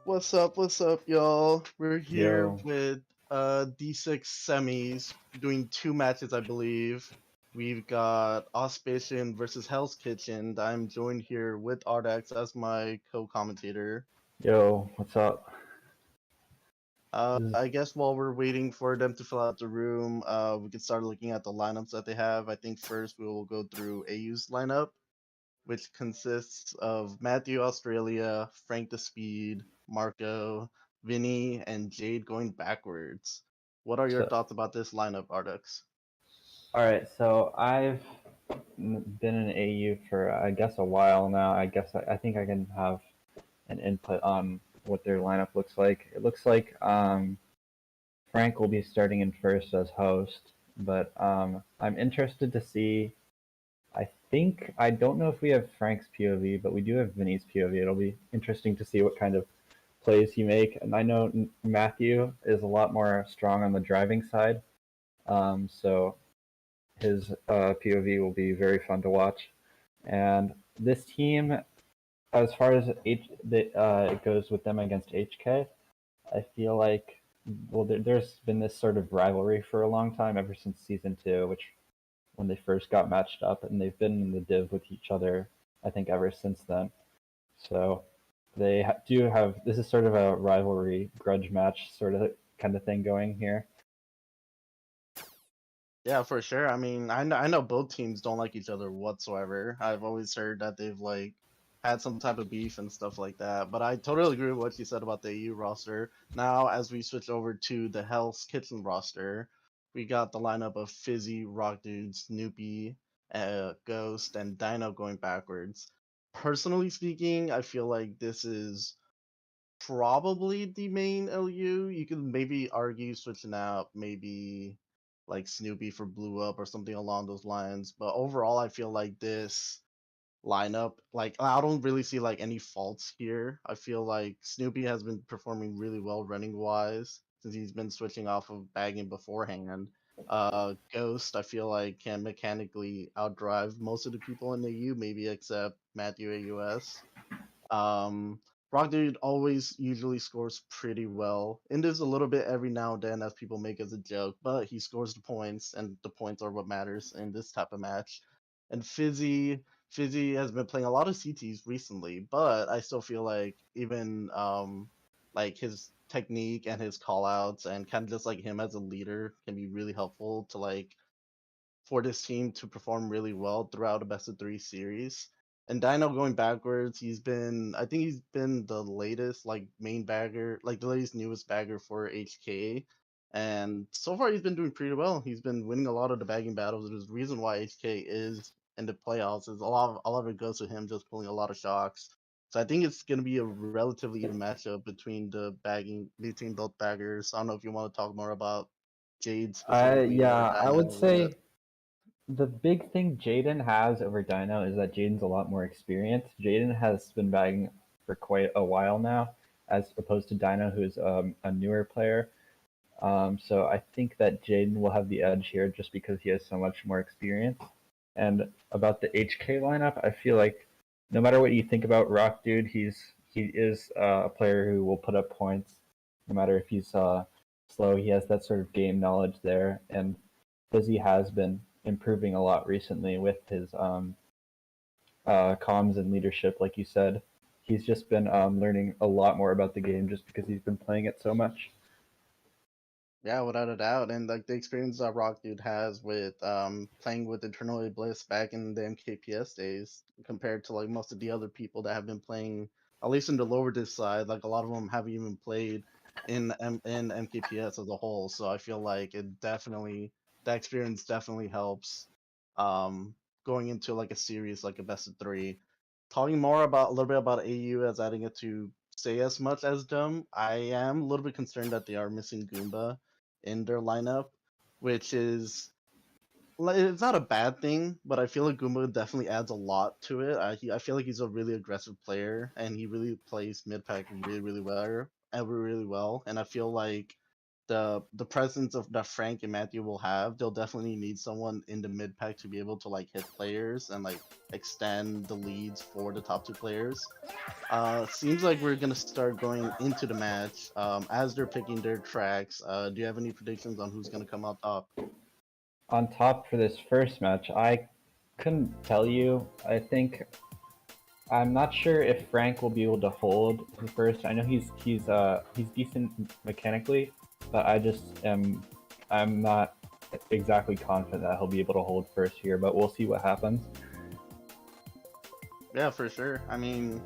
What's up, y'all? We're here Yo, with D6 semis, doing two matches, I believe. We've got Auspicion versus Hell's Kitchen. I'm joined here with Ardax as my co-commentator. yo, what's up? I guess while we're waiting for them to fill out the room, we can start looking at the lineups that they have. I think first we will go through AU's lineup, which consists of Matthew Australia, Frank the Speed, Marco, Vinny, and Jade going backwards. What are your So, thoughts about this lineup, Ardux? all right, so I've been in AU for I guess a while now. I think I can have an input on what their lineup looks like. It looks like Frank will be starting in first as host, but I'm interested to see. I don't know if we have Frank's POV, but we do have Vinny's POV. It'll be interesting to see what kind of plays you make. And I know Matthew is a lot more strong on the driving side, so his POV will be very fun to watch. And this team, as far as it goes with them against HK, I feel like there's been this sort of rivalry for a long time, ever since season 2, which when they first got matched up, and they've been in the div with each other, I think, ever since then. So they do have this is sort of a rivalry grudge match sort of kind of thing going here. Yeah, for sure. I mean, I know both teams don't like each other whatsoever. I've always heard that they've had some type of beef and stuff like that. But I totally agree with what you said about the AU roster. Now, as we switch over to the Hell's Kitchen roster, we got the lineup of Fizzy, Rock Dude, Snoopy, Ghost, and Dino going backwards. Personally speaking, I feel like this is probably the main LU. You could maybe argue switching out maybe like Snoopy for Blue Up or something along those lines. But overall, I feel like this lineup, like I don't really see like any faults here. I feel like Snoopy has been performing really well running wise since he's been switching off of bagging beforehand. Ghost, I feel like can mechanically outdrive most of the people in the U, maybe except Matthew AUS. Um, Rock Dude always usually scores pretty well. And there's a little bit every now and then as people make as a joke, but he scores the points, and the points are what matters in this type of match. And Fizzy has been playing a lot of CTs recently, but I still feel like even like his technique and his call outs and kind of just like him as a leader can be really helpful to like for this team to perform really well throughout a best of three series. And Dino going backwards, I think he's been the latest like main bagger, like the latest newest bagger for HK. And so far he's been doing pretty well. He's been winning a lot of the bagging battles. There's a reason why HK is in the playoffs is a lot of it goes to him just pulling a lot of shocks. So I think it's gonna be a relatively even matchup between both baggers. I don't know if you want to talk more about Jade specifically or I would Dino, but say the big thing Jaden has over Dino is that Jaden's a lot more experienced. Jaden has been bagging for quite a while now, as opposed to Dino, who's a newer player. So I think that Jaden will have the edge here just because he has so much more experience. And about the HK lineup, I feel like no matter what you think about Rock Dude, he is a player who will put up points, no matter if he's slow. He has that sort of game knowledge there, and Fizzy has been improving a lot recently with his comms and leadership, like you said. He's just been learning a lot more about the game just because he's been playing it so much. yeah, without a doubt. And like the experience that Rock Dude has with playing with Eternally Bliss back in the MKPS days compared to like most of the other people that have been playing, at least in the lower disc side, like a lot of them haven't even played in MKPS as a whole. So I feel like that experience definitely helps um going into like a series like a best of three. Talking more about a little bit about AU as adding it to say as much as them, I am a little bit concerned that they are missing Goomba in their lineup, which is like it's not a bad thing, but I feel like Goomba definitely adds a lot to it. I feel like he's a really aggressive player, and he really plays mid pack really well. And I feel like the presence of that Frank and Matthew will have, they'll definitely need someone in the mid pack to be able to like hit players and like extend the leads for the top two players. Seems like we're gonna start going into the match. As they're picking their tracks, do you have any predictions on who's gonna come out top? On top for this first match, I couldn't tell you. I'm not sure if Frank will be able to hold the first. I know he's decent mechanically, but I'm not exactly confident that he'll be able to hold first here. But we'll see what happens. Yeah, for sure. I mean,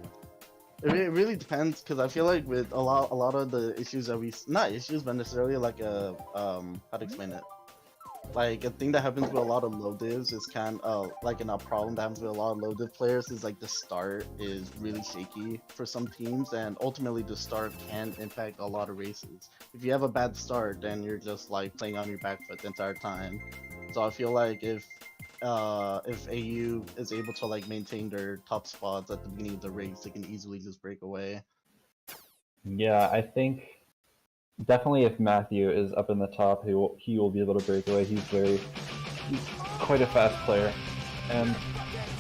it really depends because I feel like with a lot of the issues that not issues, but necessarily like a how to explain it. Like a thing that happens with a lot of low divs is kind of like a problem that happens with a lot of low div players is like the start is really shaky for some teams, and ultimately the start can impact a lot of races. If you have a bad start, then you're just like playing on your back foot the entire time. So I feel like if AU is able to like maintain their top spots at the beginning of the race, they can easily just break away. Yeah, I think definitely if Matthew is up in the top, he will be able to break away. He's quite a fast player, and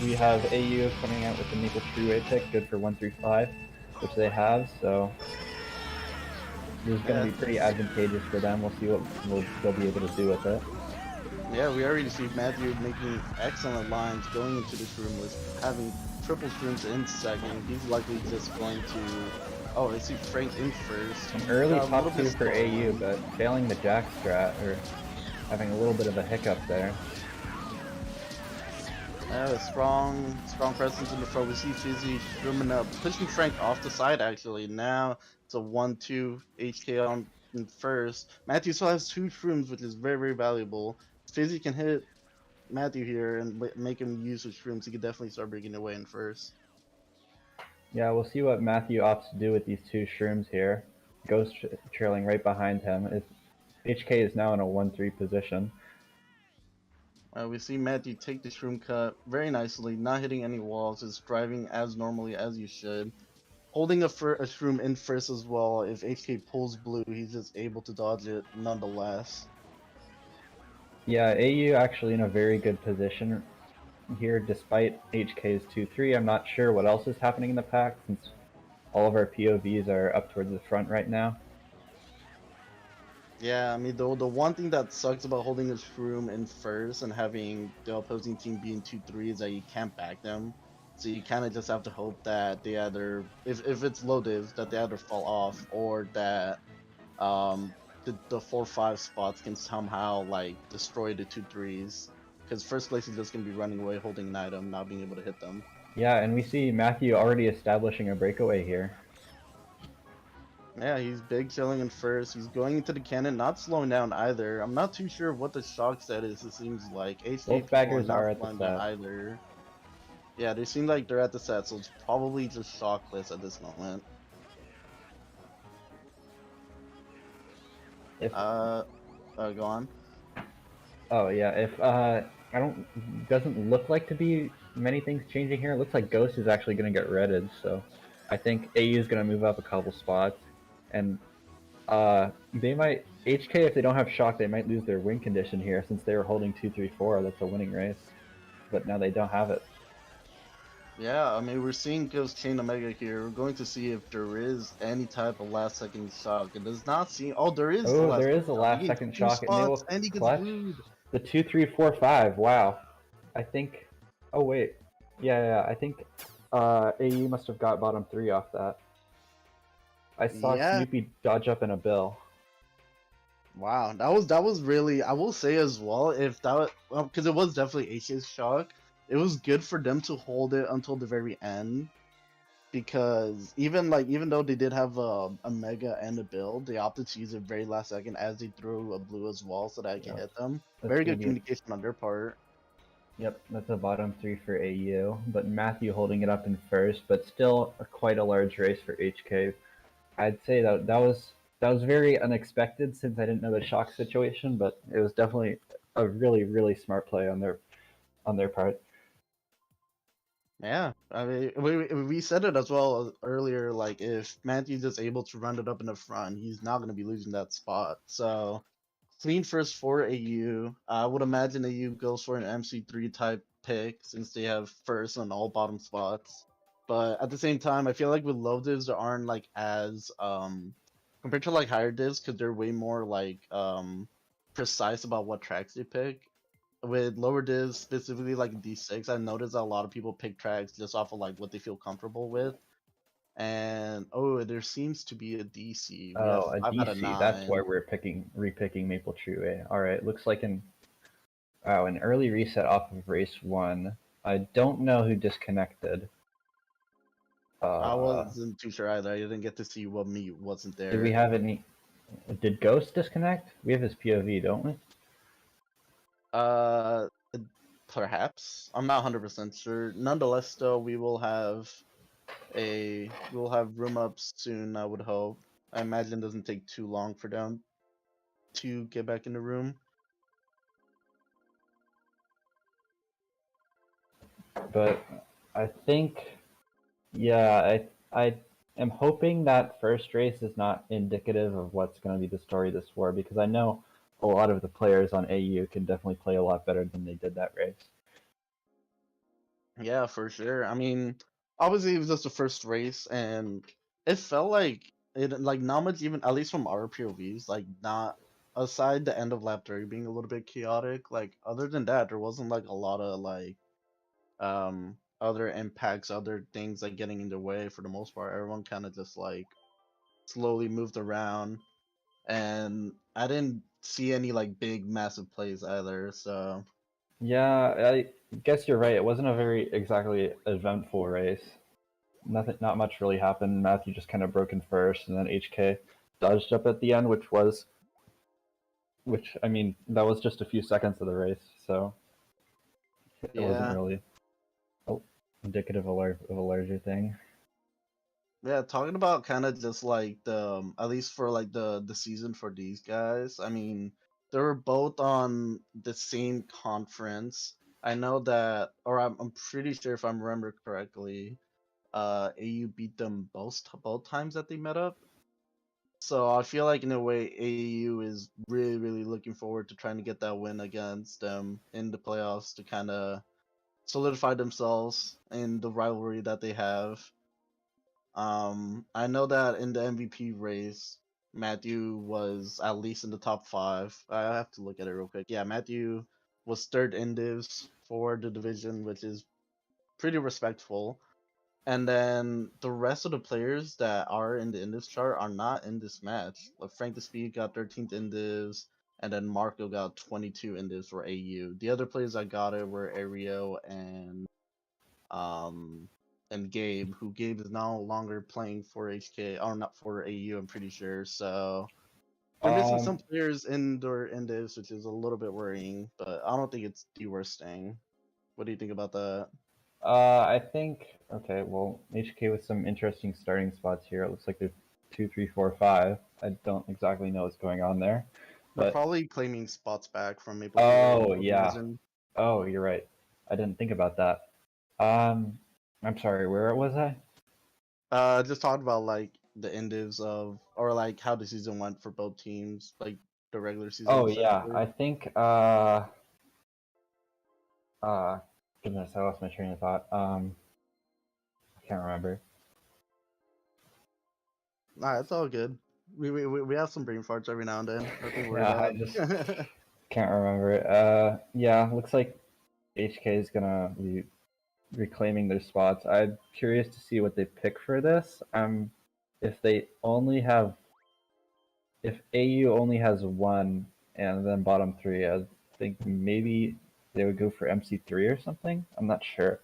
we have AU coming out with the Maple Freeway pick, good for 1 through 5, which they have. So this is going Yeah, to be pretty advantageous for them. We'll see what they'll be able to do with it. yeah, we already see Matthew making excellent lines going into this room with having triple shrooms in second. He's likely just going to. Oh, I see Frank in first. An He early got a little top bit 2 for AU, stolen. but failing the Jack strat, or having a little bit of a hiccup there. Strong presence in the front. We see Fizzy shrooming up, pushing Frank off the side actually. Now it's a 1-2 HK on in first. Matthew still has two shrooms, which is very valuable. Fizzy can hit Matthew here and make him use his shrooms. He could definitely start breaking away in first. Yeah, we'll see what Matthew opts to do with these 2 shrooms here. Ghost trailing right behind him. HK is now in a 1-3 position. We see Matthew take the shroom cut very nicely, not hitting any walls, just driving as normally as you should. Holding a shroom in first as well. If HK pulls blue, he's just able to dodge it nonetheless. Yeah, AU actually in a very good position here despite HK's 2-3. I'm not sure what else is happening in the pack since all of our POVs are up towards the front right now. Yeah, I mean the one thing that sucks about holding a shroom in first and having the opposing team being 2-3 is that you can't back them. So you kind of just have to hope that they either, if it's low divs, that they either fall off or that the 4-5 spots can somehow like destroy the 2-3s. because first place is just gonna be running away, holding an item, not being able to hit them. Yeah, and we see Matthew already establishing a breakaway here. Yeah, he's big chilling in first. He's going into the cannon, not slowing down either. I'm not too sure what the shock set is. It seems like HK Both people are baggers not are at the slowing down set. either. Yeah, they seem like they're at the set, so it's probably just shockless at this moment. If Go on. Oh yeah, if I don't doesn't look like to be many things changing here. It looks like Ghost is actually going to get redded, so I think AU is going to move up a couple spots, and they might HK if they don't have shock, they might lose their win condition here since they were holding 2-3-4. That's a winning race, but now they don't have it. Yeah, I mean, we're seeing Ghost Chain Omega here. We're going to see if there is any type of last second shock. It does not seem. Oh, there is the Oh, last there second is a shock. He last gains second two shock, and they spots will and he gets clutch glued. the 2-3-4-5. Wow, I think. Oh wait, yeah, I think AU must have got bottom 3 off that. I saw Yeah. Snoopy dodge up in a bill. Wow, that was really. I will say as well, if that because it was definitely H's shock. It was good for them to hold it until the very end, because even though they did have a mega and a build, they opted to use it very last second as they threw a blue as well so that I can Yep. hit them. That's Very gonna good be a, communication on their part. yep, that's a bottom 3 for AU, but Matthew holding it up in first, but still quite a large race for HK. I'd say that was very unexpected since I didn't know the shock situation, but it was definitely a really smart play on their part. Yeah, I mean, we said it as well earlier. Like, if Matthew's just able to run it up in the front, he's not going to be losing that spot. So, clean first for AU. I would imagine AU goes for an MC3 type pick since they have first on all bottom spots. But at the same time, I feel like with low divs, there aren't like as compared to like higher divs because they're way more like precise about what tracks they pick. With lower divs, specifically like D6, I noticed that a lot of people pick tracks just off of like what they feel comfortable with. And oh, there seems to be a DC. We have Oh, a 5 out of DC. That's why 9. we're repicking Maple True. All right, looks like an early reset off of race 1. I don't know who disconnected. I Uh, wasn't too sure either. I didn't get to see what meat wasn't did we there. have any? Did Ghost disconnect? We have his POV, don't we? Uh, Perhaps. I'm not 100% sure. Nonetheless, though, we'll have room ups soon. I would hope. I imagine it doesn't take too long for them to get back in the room. But I think, yeah, I am hoping that first race is not indicative of what's going to be the story of this war because I know a lot of the players on AU can definitely play a lot better than they did that race. Yeah, for sure. I mean, obviously it was just the first race, and it felt like not much even at least from our POVs, like not aside the end of lap 30 being a little bit chaotic. Like other than that, there wasn't like a lot of like other impacts, other things like getting in the way for the most part. Everyone kind of just like slowly moved around, and I didn't see any like big massive plays either. So Yeah, I guess you're right. It wasn't a very exactly eventful race. Not much really happened. Matthew just kind of broke in first, and then HK dodged up at the end, which I mean, that was just a few seconds of the race, so it wasn't yeah. really indicative of a larger thing. Yeah, talking about kind of just like the at least for like the season for these guys. I mean, they were both on the same conference. I know that, or I'm pretty sure if I remember correctly, AU beat them both times that they met up. So I feel like in a way AU is really looking forward to trying to get that win against them in the playoffs to kind of solidify themselves in the rivalry that they have. I know that in the MVP race, Matthew was at least in the top 5. I have to look at it real quick. Yeah, Matthew was third in divs for the division, which is pretty respectful. And then the rest of the players that are in the Indivs chart are not in this match. Like Frank the Speed got 13th in divs. and then Marco got 22 in this for AU. The other players that got it were Ario um and Gabe, who Gabe is no longer playing for HK or not for AU, I'm pretty sure. So we're missing some players in this, which is a little bit worrying, but I don't think it's the worst thing. What do you think about that? I think okay. Well, HK with some interesting starting spots here. It looks like they're 2, 3, 4, 5. I don't exactly know what's going on there, They're but probably claiming spots back from Maple Grove, oh I would yeah. imagine. Oh, you're right. I didn't think about that. I'm sorry. Where was I? Just talking about like the endings of, or like how the season went for both teams, like the regular season Oh yeah. essentially. I think goodness, I lost my train of thought. I can't remember. Nah, it's all good. We have some brain farts every now and then. Nothing to worry Yeah, I about. just can't remember. Yeah, looks like HK is gonna be reclaiming their spots. I'm curious to see what they pick for this. If they only have, if AU only has one and then bottom three, I think maybe they would go for MC3 or something. I'm not sure.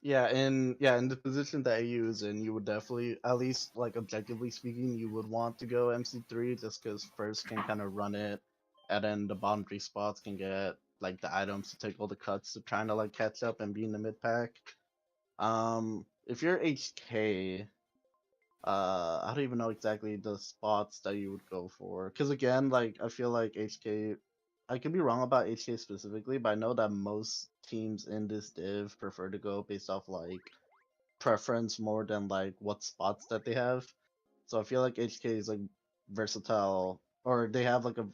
Yeah, in the position that AU is in, you would definitely, at least like objectively speaking, you would want to go MC3 just because first can kind of run it, and then the bottom three spots can get like the items to take all the cuts to trying to like catch up and be in the mid pack. If you're HK, I don't even know exactly the spots that you would go for. Because again, like I feel like HK, I could be wrong about HK specifically, but I know that most teams in this div prefer to go based off like preference more than like what spots that they have. So I feel like HK is like versatile, or they have like a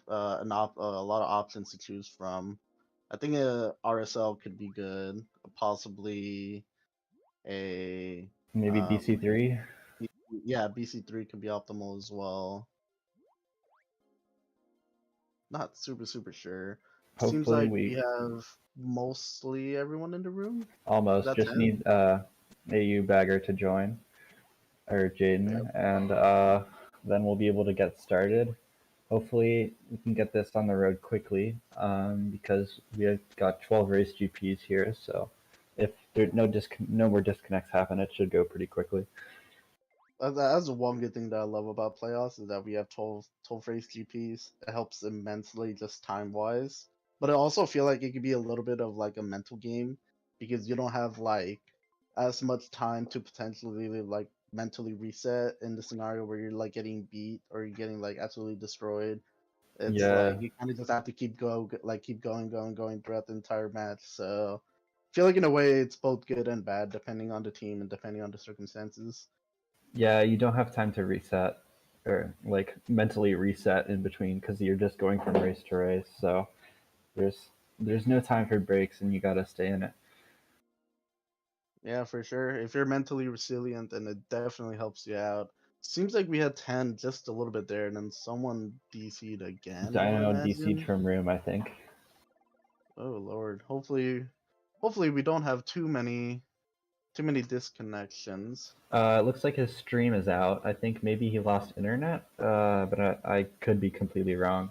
lot of options to choose from. I think a RSL could be good, possibly a Maybe BC3. yeah, BC3 could be optimal as well. Not super sure. Seems Hopefully like we we have mostly everyone in the room. Is almost that just 10? need AU Bagger to join, or Yep. Jaden, and then we'll be able to get started. Hopefully we can get this on the road quickly, because we have got 12 race GPs here, so if there no more disconnects happen, it should go pretty quickly. That's the one good thing that I love about playoffs is that we have 12 race GPs. It helps immensely just time wise. But I also feel like it could be a little bit of like a mental game because you don't have like as much time to potentially like mentally reset in the scenario where you're like getting beat or you're getting like absolutely destroyed. It's Yeah, like you kind of just have to keep going throughout the entire match. So I feel like in a way it's both good and bad depending on the team and depending on the circumstances. yeah, you don't have time to reset or like mentally reset in between because you're just going from race to race. So there's there's no time for breaks, and you gotta stay in it. Yeah, for sure. If you're mentally resilient, then it definitely helps you out. Seems like we had 10 just a little bit there, and then someone DC'd again, I would Dino DC'd imagine. from room, I think. Oh Lord. Hopefully we don't have too many disconnections. It looks like his stream is out. I think maybe he lost internet, but I could be completely wrong.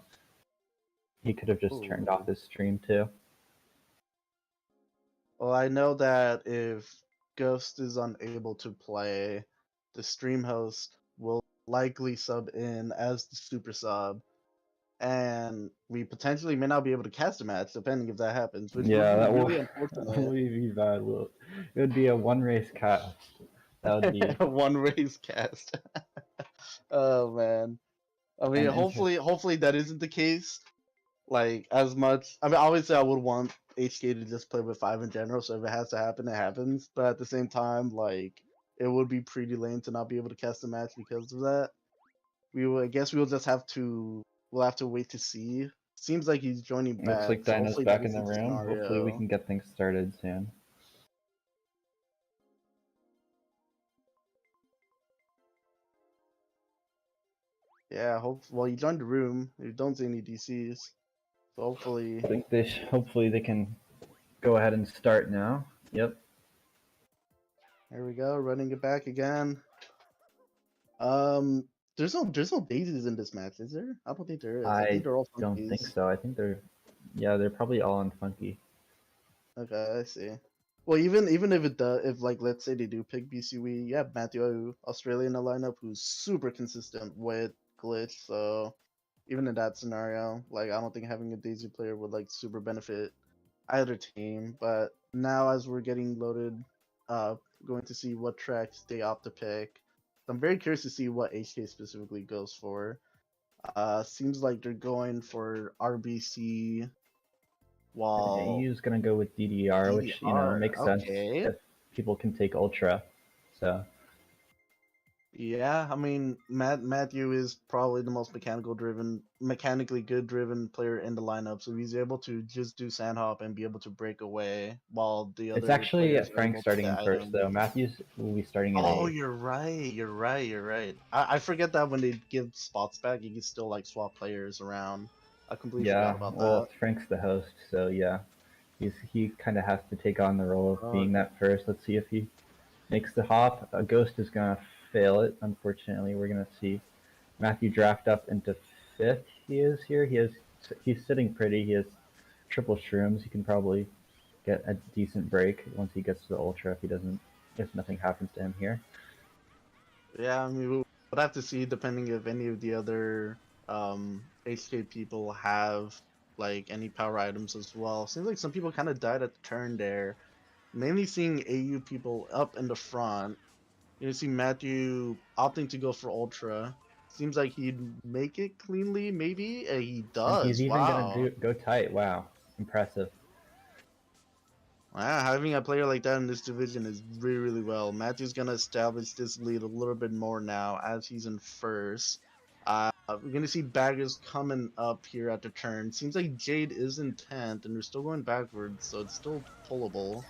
He could have just turned off Ooh. his stream too. Well, I know that if Ghost is unable to play, the stream host will likely sub in as the super sub, and we potentially may not be able to cast a match depending if that happens, which would Yeah, be that will really that will unfortunate. be bad. It would be a one race cast. That would be One race cast. Oh man. I mean, an interest. hopefully that isn't the case. Like as much. I mean, obviously, I would want HK to just play with five in general. So if it has to happen, it happens. But at the same time, like it would be pretty lame to not be able to cast a match because of that. I guess we'll just have to. We'll have to wait to see. Seems like he's joining Looks back, like so Dino's hopefully that back in the isn't the room. Hopefully we scenario. can get things started soon. Yeah, well, you joined the room. You don't see any DCs, so hopefully. I think hopefully they can go ahead and start now. Yep. There we go, running it back again. Um, there's no daisies in this match, is there? I don't think there is. I think I they're all don't think funkies. so. I think they're probably all on funky. Okay, I see. Well, even if it does, if like let's say they do pick BCWE, yeah, Matthew Australia in the lineup who's super consistent with glitch. So even in that scenario, like I don't think having a Daisy player would like super benefit either team. But now as we're getting loaded, uh, going to see what tracks they opt to pick. I'm very curious to see what HK specifically goes for. Seems like they're going for RBC. And While AU's gonna go with DDR, which DDR, makes sense okay. if people can take Ultra. So Yeah, I mean, Matthew is probably the most mechanically good driven player in the lineup. So he's able to just do sandhop and be able to break away, while the it's other actually players are Frank able to starting get in first, though. items. Matthews will be starting in Oh, 8. you're right. You're right. You're right. I forget that when they give spots back, you can still like swap players around. I completely forgot Yeah, about that. well, Frank's the host, so yeah, he kind of has to take on the role of being Okay. that first. Let's see if he makes the hop. A Ghost is gonna fail it. Unfortunately, we're gonna see Matthew draft up into 5th. He is here. He's sitting pretty. He has triple shrooms. He can probably get a decent break once he gets to the ultra. If nothing happens to him here. Yeah, I mean, we'll have to see depending if any of the other HK people have like any power items as well. Seems like some people kind of died at the turn there. Mainly seeing AU people up in the front. You see Matthew opting to go for Ultra. Seems like he'd make it cleanly, maybe. He And he's does. even gonna Wow. go tight. Wow, impressive. Wow, having a player like that in this division is really, really well. Matthew's gonna establish this lead a little bit more now as he's in first. We're gonna see baggers coming up here at the turn. Seems like Jade is in 10th, and we're still going backwards, so it's still pullable.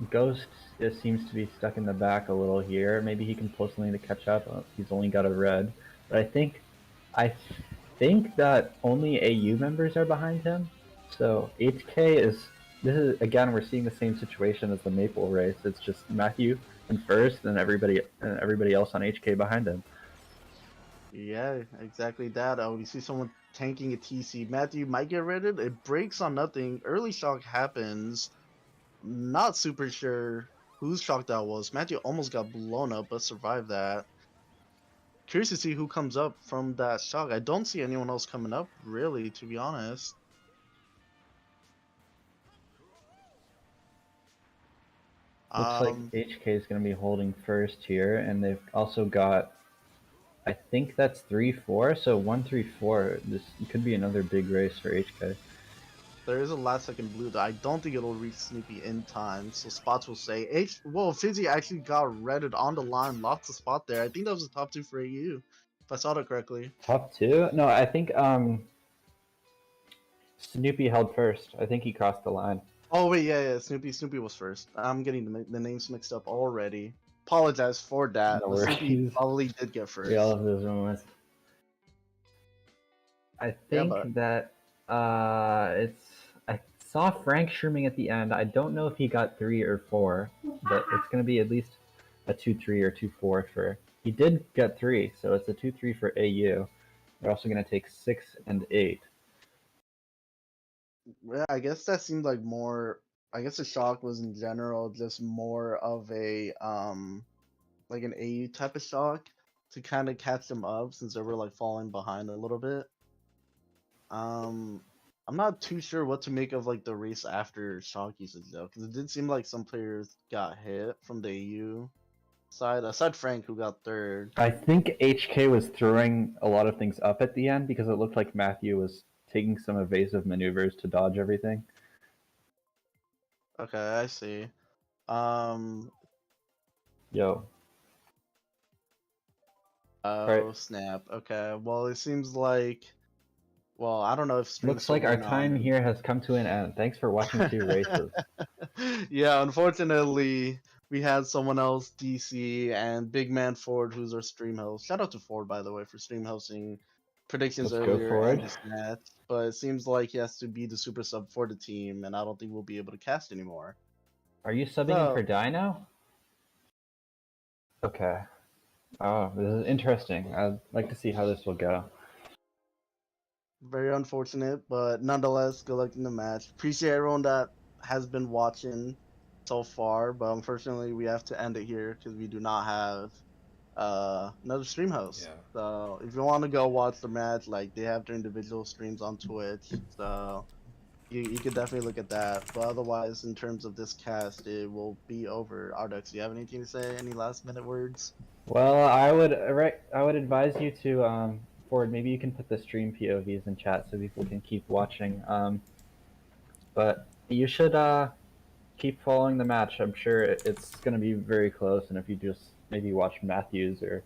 Ghost just seems to be stuck in the back a little here. Maybe he can pull something to catch up. He's only got a red, but I think that only AU members are behind him. So HK is. This is again we're seeing the same situation as the Maple race. It's just Matthew in first, and everybody else on HK behind him. Yeah, exactly that. Oh, you see someone tanking a TC. Matthew might get redded. It breaks on nothing. Early shock happens. Not super sure whose shock that was. Matthew almost got blown up, but survived that. Curious to see who comes up from that shock. I don't see anyone else coming up, really, to be honest. Looks like Um, HK is going to be holding first here, and they've also got. I think that's 3-4, so 1-3-4. This could be another big race for HK. there is a last second blue that I don't think it'll reach Snoopy in time, so spots will say Whoa, Fizzy actually got redded on the line, lost a spot there. I think that was the top two for AU, if I saw that correctly. Top 2? No, I think Snoopy held first. I think he crossed the line. Oh wait, yeah, Snoopy was first. I'm getting the names mixed up already. Apologize for that, No but Snoopy worries. probably did get We all first. have those moments. I Yeah, but think that it's. I saw Frank shrooming at the end. I don't know if he got 3 or 4, but it's going to be at least a 2-3 or 2-4 for. He did get 3, so it's a 2-3 for AU. They're also going to take 6 and 8. yeah, I guess that seemed like more. I guess the shock was in general just more of a like an AU type of shock to kind of catch them up since they were like falling behind a little bit. Um, I'm not too sure what to make of like the race after shock usage though, because it did seem like some players got hit from the AU side, aside Frank who got third. I think HK was throwing a lot of things up at the end because it looked like Matthew was taking some evasive maneuvers to dodge everything. Okay, I see. Um, Yo. Alright. oh snap. Okay, well it seems like, well, I don't know if stream's Looks still like our going time on. here has come to an end. Thanks for watching 2 races. Yeah, unfortunately, we had someone else, DC, and Big Man Ford, who's our stream host. Shout out to Ford, by the way, for stream hosting predictions Let's go earlier in forward. this match. But it seems like he has to be the super sub for the team, and I don't think we'll be able to cast anymore. Are you subbing in for So, Dino? Okay. Oh, this is interesting. I'd like to see how this will go. Very unfortunate, but nonetheless, good luck in the match. Appreciate everyone that has been watching so far, but unfortunately, we have to end it here because we do not have another stream host. Yeah. So if you want to go watch the match, like they have their individual streams on Twitch, so you could definitely look at that. But otherwise, in terms of this cast, it will be over. Ardux, do you have anything to say? Any last minute words? Well, I would advise you to Ford. Maybe you can put the stream POVs in chat so people can keep watching. But you should keep following the match. I'm sure it's going to be very close, and if you just maybe watch Matthews or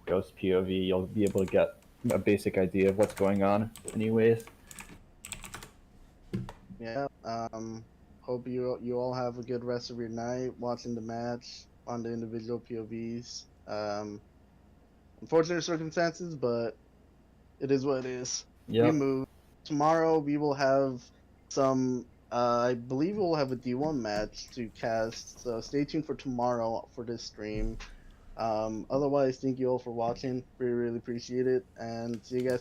Ghost POV, you'll be able to get a basic idea of what's going on. Anyways, Yeah. Hope you all have a good rest of your night watching the match on the individual POVs. Unfortunate circumstances, but it is what it is. We yep. move. Tomorrow we will have some. I believe we'll have a D1 match to cast. So stay tuned for tomorrow for this stream. Otherwise, thank you all for watching. We really appreciate it, and see you guys